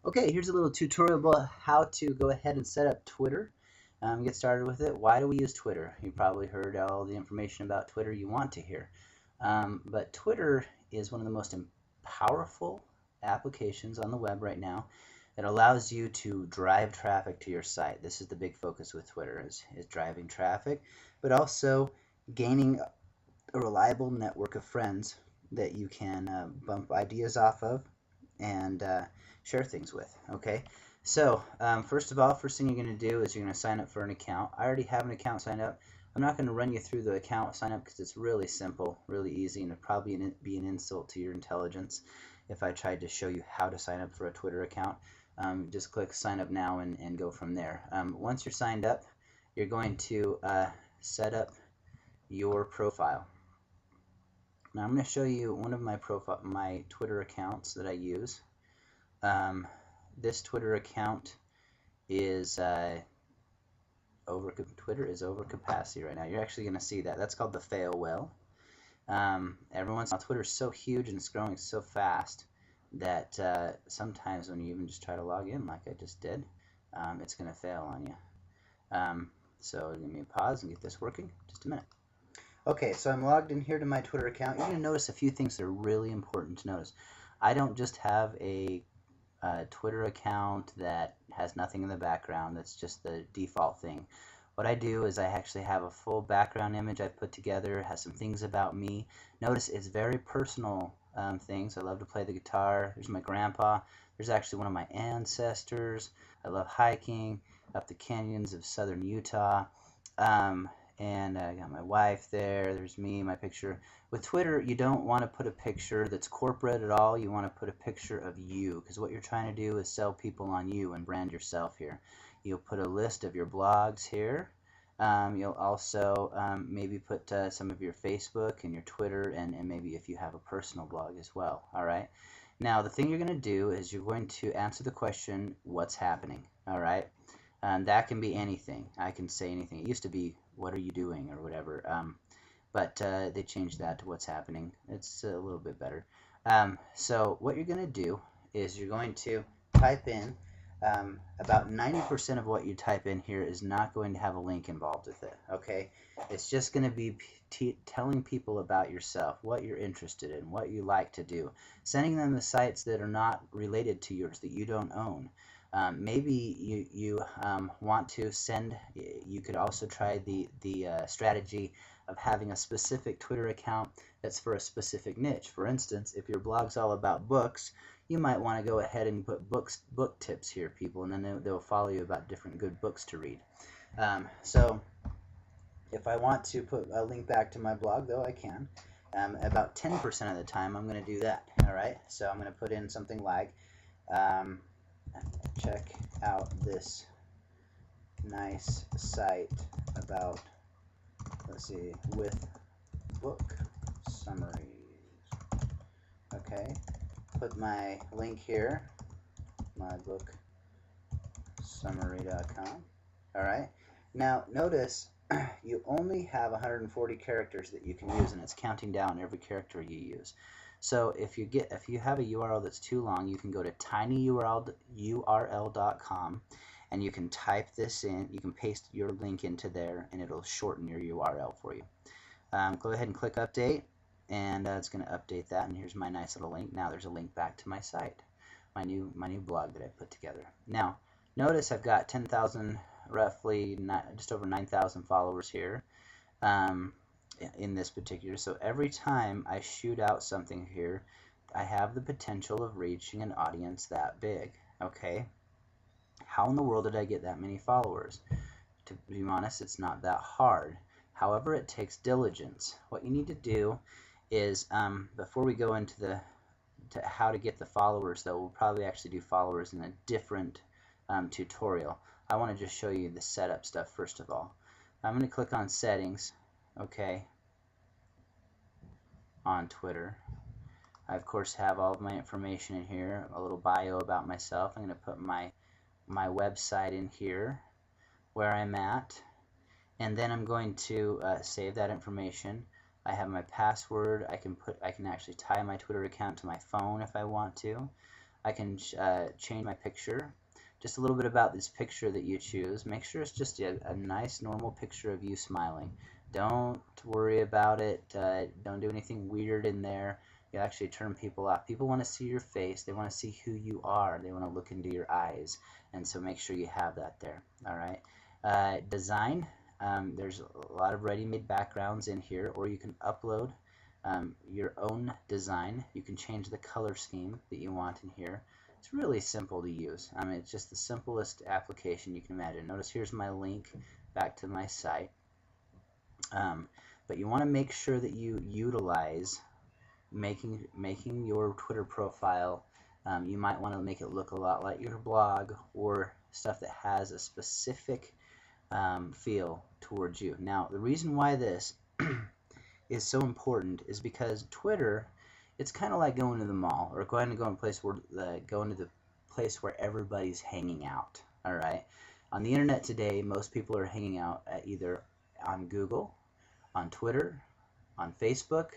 Okay, here's a little tutorial about how to go ahead and set up Twitter. Get started with it. Why do we use Twitter? You probably heard all the information about Twitter you want to hear. But Twitter is one of the most powerful applications on the web right now that allows you to drive traffic to your site. This is the big focus with Twitter is driving traffic, but also gaining a reliable network of friends that you can bump ideas off of and share things with. Okay, so first of all, first thing you're going to do is you're going to sign up for an account. I already have an account signed up. I'm not going to run you through the account sign up because it's really simple, really easy, and it'd probably be an insult to your intelligence if I tried to show you how to sign up for a Twitter account. Just click sign up now and go from there. Once you're signed up, you're going to set up your profile. Now I'm going to show you one of my Twitter accounts that I use. This Twitter account is Twitter is over capacity right now. You're actually going to see that. That's called the fail well. Every once in a while, Twitter's so huge and it's growing so fast that sometimes when you even just try to log in like I just did, it's going to fail on you. So give me a pause and get this working. Just a minute. Okay, so I'm logged in here to my Twitter account. You're going to notice a few things that are really important to notice. I don't just have a Twitter account that has nothing in the background. That's just the default thing. What I do is I actually have a full background image I put together. It has some things about me. Notice it's very personal things. I love to play the guitar. There's my grandpa. There's actually one of my ancestors. I love hiking up the canyons of southern Utah. And I got my wife there. There's me, my picture. With Twitter, you don't want to put a picture that's corporate at all. You want to put a picture of you, because what you're trying to do is sell people on you and brand yourself here. You'll put a list of your blogs here. You'll also maybe put some of your Facebook and your Twitter, and maybe if you have a personal blog as well. All right. Now, the thing you're going to do is you're going to answer the question, what's happening? All right. That can be anything. I can say anything. It used to be, what are you doing, or whatever. But they changed that to what's happening. It's a little bit better. So what you're going to do is you're going to type in about 90% of what you type in here is not going to have a link involved with it. Okay, it's just going to be telling people about yourself, what you're interested in, what you like to do, sending them the sites that are not related to yours, that you don't own. Maybe you want to send. You could also try the strategy of having a specific Twitter account that's for a specific niche. For instance, if your blog's all about books, you might want to go ahead and put book tips here, people, and then they'll follow you about different good books to read. So if I want to put a link back to my blog, though, I can. About 10% of the time, I'm going to do that. All right, so I'm going to put in something like. Check out this nice site about, let's see, with book summaries. Okay, put my link here, mybooksummary.com. All right, now notice you only have 140 characters that you can use, and it's counting down every character you use. So if you have a URL that's too long, you can go to tinyurl.com and you can type this in. You can paste your link into there, and it'll shorten your URL for you. Go ahead and click update, and it's going to update that. And here's my nice little link. Now there's a link back to my site, my new blog that I put together. Now notice I've got 10,000, roughly just over 9,000 followers here. In this particular, so every time I shoot out something here, I have the potential of reaching an audience that big. Okay, how in the world did I get that many followers? To be honest, it's not that hard. However, it takes diligence. What you need to do is, before we go into how to get the followers, though, we'll probably actually do followers in a different tutorial. I want to just show you the setup stuff first of all. I'm going to click on settings. Okay, on Twitter. I of course have all of my information in here, a little bio about myself. I'm going to put my website in here where I'm at, and then I'm going to save that information. I have my password. I can actually tie my Twitter account to my phone if I want to. I can change my picture. Just a little bit about this picture that you choose. Make sure it's just a nice normal picture of you smiling. Don't worry about it. Don't do anything weird in there. You actually turn people off. People want to see your face. They want to see who you are. They want to look into your eyes. And so make sure you have that there. All right. Design. There's a lot of ready-made backgrounds in here, or you can upload your own design. You can change the color scheme that you want in here. It's really simple to use. I mean, it's just the simplest application you can imagine. Notice here's my link back to my site. But you want to make sure that you utilize making your Twitter profile. You might want to make it look a lot like your blog or stuff that has a specific feel towards you. Now, the reason why this is so important is because Twitter, it's kind of like going to the mall or going to a place where going to the place where everybody's hanging out. All right. On the internet today, most people are hanging out either on Google, on Twitter, on Facebook,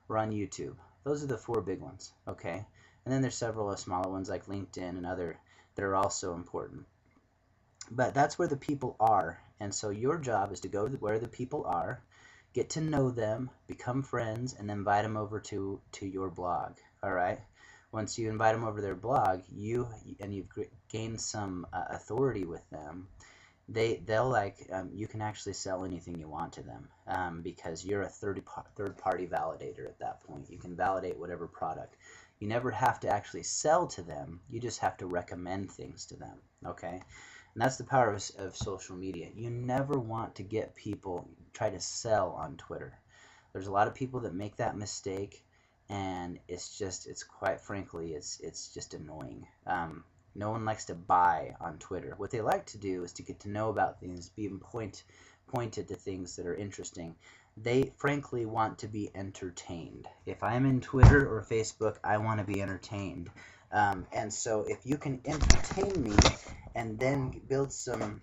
or on YouTube. Those are the 4 big ones. Okay. And then there's several smaller ones like LinkedIn and other that are also important. But that's where the people are, and so your job is to go to where the people are, get to know them, become friends, and then invite them over to your blog. All right. Once you invite them over to their blog, you've gained some authority with them. They'll like you can actually sell anything you want to them because you're a third-party validator at that point. You can validate whatever product. You never have to actually sell to them. You just have to recommend things to them. Okay. And that's the power of social media. You never want to get people try to sell on Twitter. There's a lot of people that make that mistake, and it's quite frankly, it's just annoying. No one likes to buy on Twitter. What they like to do is to get to know about things, be pointed to things that are interesting. They frankly want to be entertained. If I'm in Twitter or Facebook, I want to be entertained. And so if you can entertain me and then build some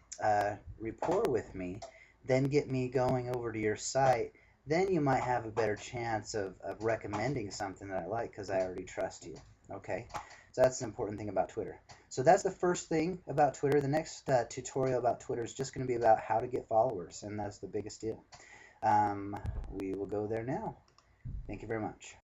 rapport with me, then get me going over to your site, then you might have a better chance of recommending something that I like because I already trust you. Okay, so that's the important thing about Twitter. So that's the first thing about Twitter. The next tutorial about Twitter is just going to be about how to get followers, and that's the biggest deal. We will go there now. Thank you very much.